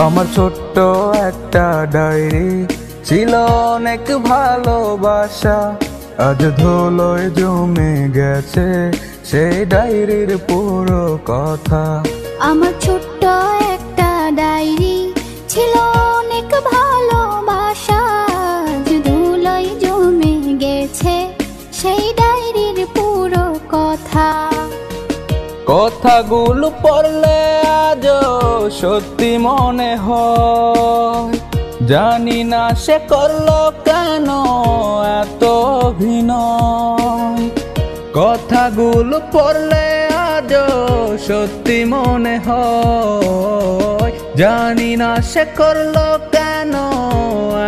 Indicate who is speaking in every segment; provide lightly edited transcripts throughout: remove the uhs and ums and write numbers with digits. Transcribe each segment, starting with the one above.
Speaker 1: আমার ছোট্ট একটা ডায়েরি ছিল অনেক ভালোবাসা, আজ ধুলোয় জমে গেছে সেই ডায়েরির পুরো কথা।
Speaker 2: আমার ছোট্ট একটা ডায়েরি ছিল অনেক ভালোবাসা, আজ ধুলোয় জমে গেছে সেই ডায়েরির পুরো কথা।
Speaker 1: কথাগুলো পড়লে আজও সত্যি মনে হয়, জানি না সে করলো কেন এত অভিনয়। কথাগুলো পড়লে আজও সত্যি মনে হয়, জানি না সে করলো কেন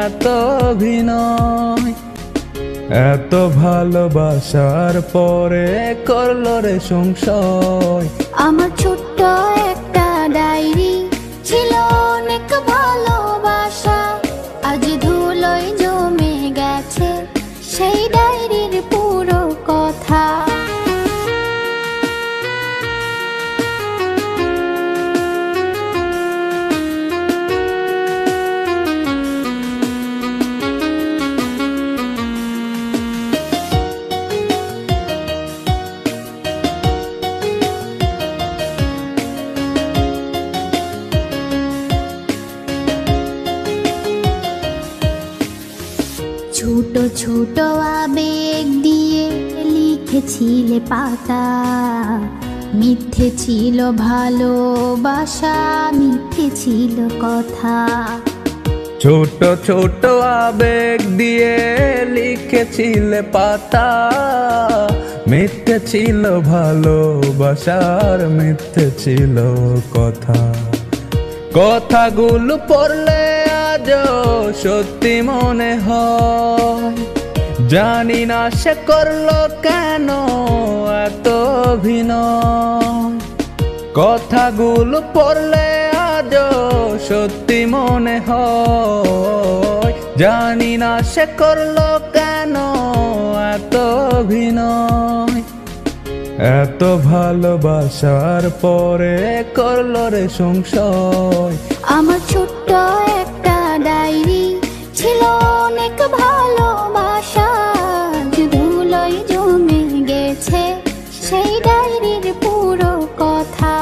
Speaker 1: এত অভিনয়। এত ভালোবাসার পরে করলো রে সংশয়।
Speaker 2: আমার ছোট্ট একটা ডায়েরি ছিল অনেক ভালোবাসা, আজ ধুলোয় জমে গেছে সেই ডায়েরির পুরো কথা। ছোট ছোট আবেগ দিয়ে লিখেছিলে পাতা, মিথ্যে ছিল ভালোবাসা, মিথ্যে ছিল কথা।
Speaker 1: ছোট ছোট আবেগ দিয়ে লিখেছিলে পাতা, মিথ্যে ছিল ভালোবাসার, মিথ্যে ছিল কথা। কথাগুলো পড়লে আজও সত্যি মনে হয়, জানি না সে করলো কেন এত অভিনয়। কথাগুলো পড়লে আজও সত্যি মনে হয়, জানি না সে করলো কেন এত অভিনয়। এত ভালোবাসার পরে করলো রে সংশয়।
Speaker 2: আমার ছোট্ট একটা ডায়েরি ছিল অনেক ভালোবাসা, আজ ধুলোয় জমে গেছে সেই ডায়েরির পুরো কথা।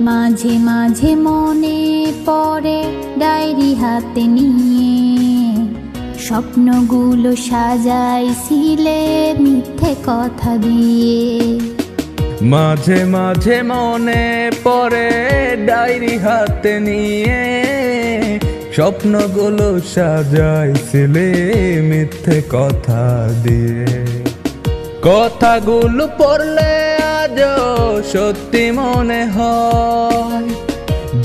Speaker 2: মাঝে মাঝে মনে পড়ে ডায়েরি হাতে নিয়ে, স্বপ্নগুলো সাজাইছিলে মিথ্যে কথা দিয়ে।
Speaker 1: মাঝে মাঝে মনে পড়ে ডায়েরি হাতে নিয়ে, স্বপ্নগুলো সাজাইছিলে মিথ্যে কথা দিয়ে। কথাগুলো পড়লে আজও সত্যি মনে হয়,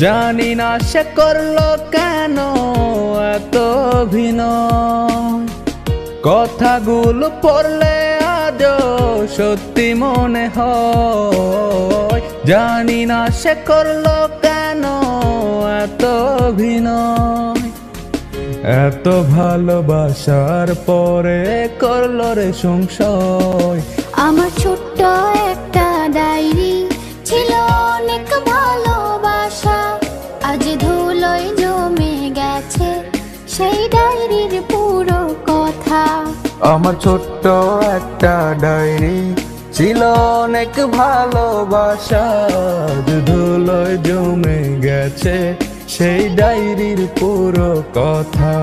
Speaker 1: জানি না সে করলো কেন এত অভিনয়। কথাগুলো পড়লে আজও সত্যি মনে হয়, জানি না সে করলো কেন এত অভিনয়। এত ভালোবাসার পরে করলো রে সংশয়।
Speaker 2: আমার ছোট্ট একটা ডায়েরি ছিল অনেক ভালোবাসা, আজ ধুলোয় জমে গেছে সেই ডায়েরির পুরো কথা।
Speaker 1: আমার ছোট্ট একটা ডায়েরি ছিল অনেক ভালোবাসা, আজ ধুলোয় জমে গেছে সেই ডায়েরির পুরো কথা।